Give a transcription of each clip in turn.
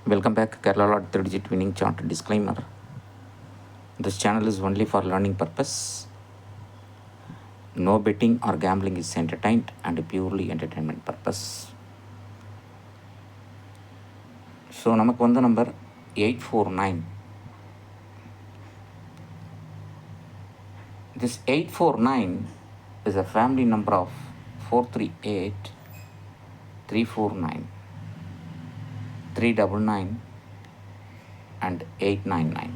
Welcome back, Kerala Lord 3-digit winning chart. Disclaimer: this channel is only for learning purpose. No betting or gambling is entertained and purely entertainment purpose. So, நமக்கு வந்த number 849. This 849 is a family number of 438, 349, 399 and 899.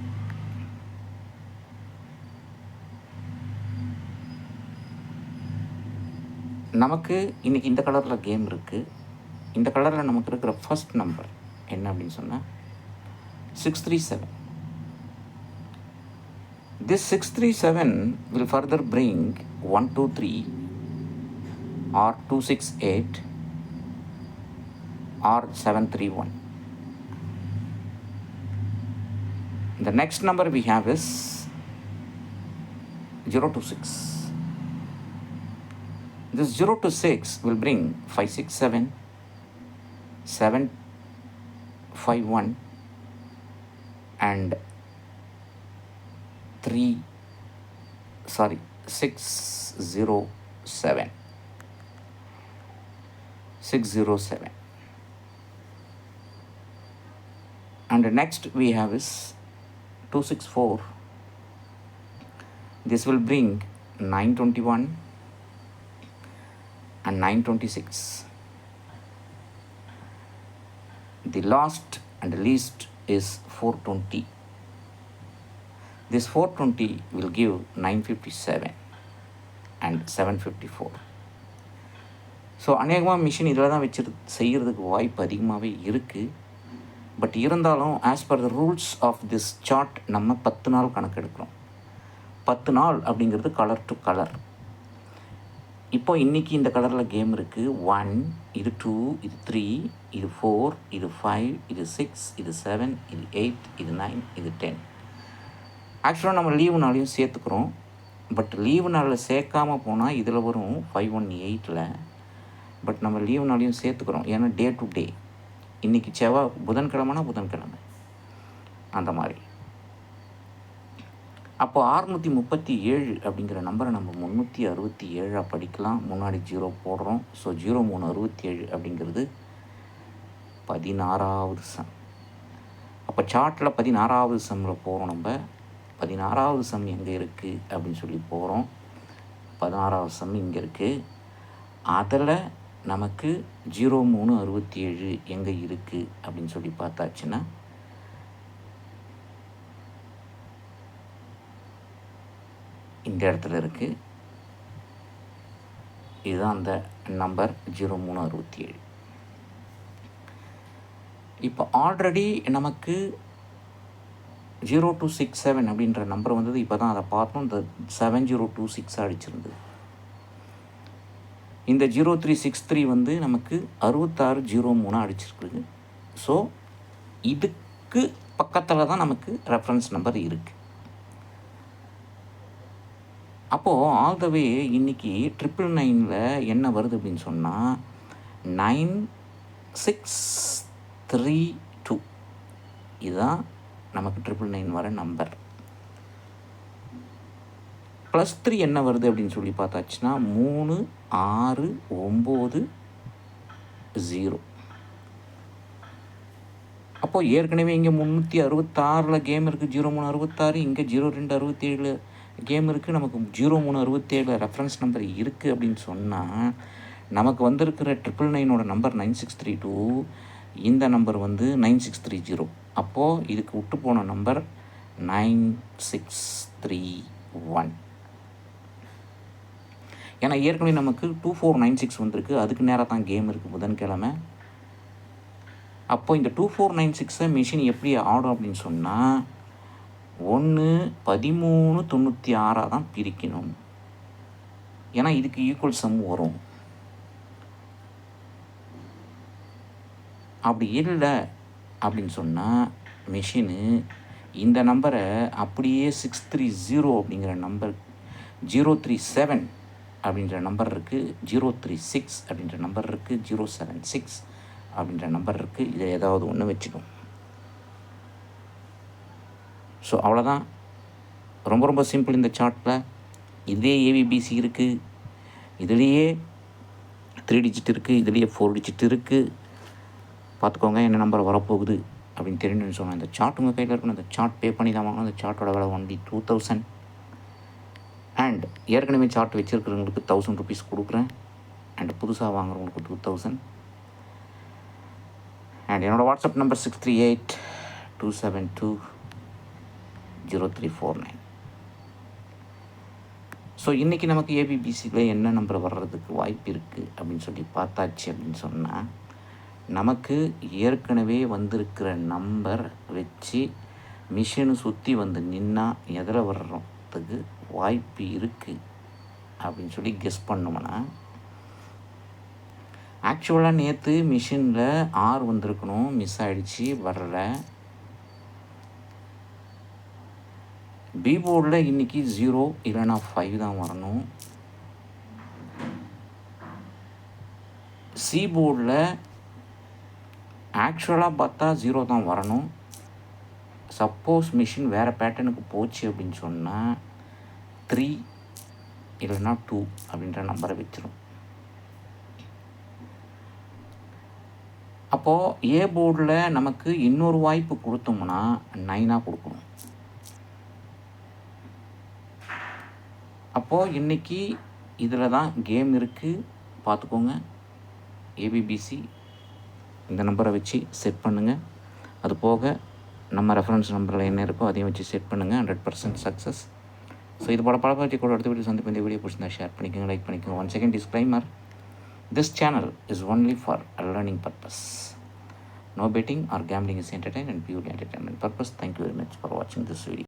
நமக்கு இன்றைக்கி இந்த கலரில் game இருக்குது. இந்த கலரில் நமக்கு இருக்கிற ஃபர்ஸ்ட் நம்பர் என்ன அப்படின்னு சொன்னால் 637. This 637 will further bring 123 or 268 or 731. The next number we have is 026. This 026 will bring 567, 751 and 607. 607. And next we have is 264. This will bring 921 and 926. The last and least is 420. This 420 will give 957 and 754. So அநேகமாக machine இதில் தான் செய்கிறதுக்கு வாய்ப்பு அதிகமாகவே இருக்குது. But இருந்தாலும் as per the rules of this chart நம்ம 10 நாள் கணக்கெடுக்கிறோம். 10 நாள் அப்படிங்கிறது கலர் டு கலர். இப்போ இன்றைக்கி இந்த கலரில் கேம் இருக்குது. 1, இது 2, இது 3, இது 4, இது 5, இது 6, இது 7, இது 8, இது 9, இது 10. ஆக்சுவலாக நம்ம லீவு நாளையும் சேர்த்துக்கிறோம். பட் லீவு நாளில் சேர்க்காமல் போனால் இதில் வரும் 518. பட் நம்ம லீவு நாளையும் சேர்த்துக்கிறோம். ஏன்னா டே டு டே. இன்றைக்கி புதன்கிழமைனா புதன்கிழமை அந்த மாதிரி. அப்போ 637 அப்படிங்கிற நம்பரை நம்ம 367 படிக்கலாம். முன்னாடி 0 போடுறோம். ஸோ 0367 அப்படிங்கிறது 16வது சம். அப்போ சார்ட்டில் 16வது சம்மில் போகிறோம். நம்ம 16வது சம் எங்கே இருக்குது அப்படின்னு சொல்லி போகிறோம். 16வது சம் இங்கே இருக்குது. அதில் நமக்கு 0367 எங்கே இருக்குது அப்படின்னு சொல்லி பார்த்தாச்சுன்னா இந்த இடத்துல இருக்குது. இதுதான் அந்த நம்பர் 0367. இப்போ ஆல்ரெடி நமக்கு 0267 அப்படின்ற நம்பர் வந்தது. இப்போ தான் அதை பார்த்தோம். இந்த 7026 அடிச்சிருந்தது. இந்த 0363 வந்து நமக்கு 6603 அடிச்சிருக்குது. ஸோ இதுக்கு பக்கத்தில் தான் நமக்கு ரெஃபரன்ஸ் நம்பர் இருக்குது. அப்போது ஆல் த வே இன்றைக்கி 999 என்ன வருது அப்படின்னு சொன்னால் 9632. இதுதான் நமக்கு 999 வர நம்பர். +3 என்ன வருது அப்படின்னு சொல்லி பார்த்தாச்சுன்னா 3690. அப்போது ஏற்கனவே இங்கே 366 கேம் இருக்குது. 0366. இங்கே 0267 கேம் இருக்குது. நமக்கு 0367 ரெஃபரன்ஸ் நம்பர் இருக்குது அப்படின்னு சொன்னால் நமக்கு வந்திருக்கிற 999ஓட நம்பர் 9632. இந்த நம்பர் வந்து 9630. அப்போது இதுக்கு விட்டு போன நம்பர் 9631. ஏன்னா ஏற்கனவே நமக்கு 2496 வந்திருக்கு. அதுக்கு நேராக தான் கேம் இருக்குது புதன்கிழமை. அப்போது இந்த 2496 மிஷின் எப்படி ஆடும் அப்படின்னு சொன்னால் 1396 தான் பிரிக்கணும். ஏன்னா இதுக்கு ஈக்குவல் சம் வரும். அப்படி இல்லை அப்படின்னு சொன்னால் மிஷினு இந்த நம்பரை அப்படியே 630 அப்படிங்கிற நம்பர் 037 அப்படின்ற நம்பர் இருக்குது, 036 அப்படின்ற நம்பர் இருக்குது, 076 அப்படின்ற நம்பர் இருக்குது. இதை ஏதாவது ஒன்று வச்சுக்கும். ஸோ அவ்வளோதான், ரொம்ப ரொம்ப சிம்பிள். இந்த சார்ட்டில் இதே ஏபிபிசி இருக்குது, இதுலேயே 3 டிஜிட் இருக்குது, இதுலேயே 4 டிஜிட் இருக்குது. பார்த்துக்கோங்க என்ன நம்பர் வரப்போகுது அப்படின்னு தெரியும்னு சொன்னேன். இந்த சார்ட் உங்கள் கையில் இருக்கணும். இந்த சார்ட் பே பண்ணி தான் வாங்கணும். இந்த சார்ட்டோட விலை ஒன்லி 2000. அண்ட் ஏற்கனவே சார்ட் வச்சுருக்கிறவங்களுக்கு 1000 ருபீஸ் கொடுக்குறேன். அண்ட் புதுசாக வாங்குறவங்களுக்கு 2000. அண்ட் என்னோடய வாட்ஸ்அப் நம்பர் 638-272-0349. ஸோ இன்றைக்கி நமக்கு ஏபிபிசியில் என்ன நம்பர் வர்றதுக்கு வாய்ப்பு இருக்குது அப்படின்னு சொல்லி பார்த்தாச்சு அப்படின்னு சொன்னால், நமக்கு ஏற்கனவே வந்திருக்கிற நம்பர் வச்சு மிஷினு சுற்றி வந்து நின்னா எதில் வர்றதுக்கு வாய்ப்பு இருக்குது அப்படின்னு சொல்லி கெஸ் பண்ணோம்னா, ஆக்சுவலாக நேற்று மிஷினில் 6 வந்திருக்கணும், மிஸ் ஆகிடுச்சு, வரல. பி போர்டில் இன்றைக்கி 0 இல்லைனா 5 தான் வரணும். சி போர்டில் ஆக்சுவலாக பார்த்தா 0 தான் வரணும். சப்போஸ் மிஷின் வேறு பேட்டர்னுக்கு போச்சு அப்படின்னு சொன்னால் 3 இல்லைனா 2 அப்படின்ற நம்பரை வச்சிடும். அப்போது ஏ போர்டில் நமக்கு இன்னொரு வாய்ப்பு கொடுத்தோம்னா 9 கொடுக்கணும். அப்போது இன்றைக்கி இதில் தான் கேம் இருக்குது, பார்த்துக்கோங்க. ஏபிபிசி இந்த நம்பரை வச்சு செட் பண்ணுங்கள். அது போக நம்ம ரெஃபரன்ஸ் நம்பரில் என்ன இருக்கோ அதையும் வச்சு செட் பண்ணுங்கள். 100% சக்ஸஸ். ஸோ இது போல பல பற்றி கூட அடுத்த வீடியோ வந்து இந்த வீடியோ பிடிச்சிருந்தா ஷேர் பண்ணிக்கோங்க, லைக் பண்ணிக்கோங்க. 1 second disclaimer. This channel is only for a learning purpose. No betting or gambling is entertainment and purely entertainment purpose. Thank you very much for watching this video.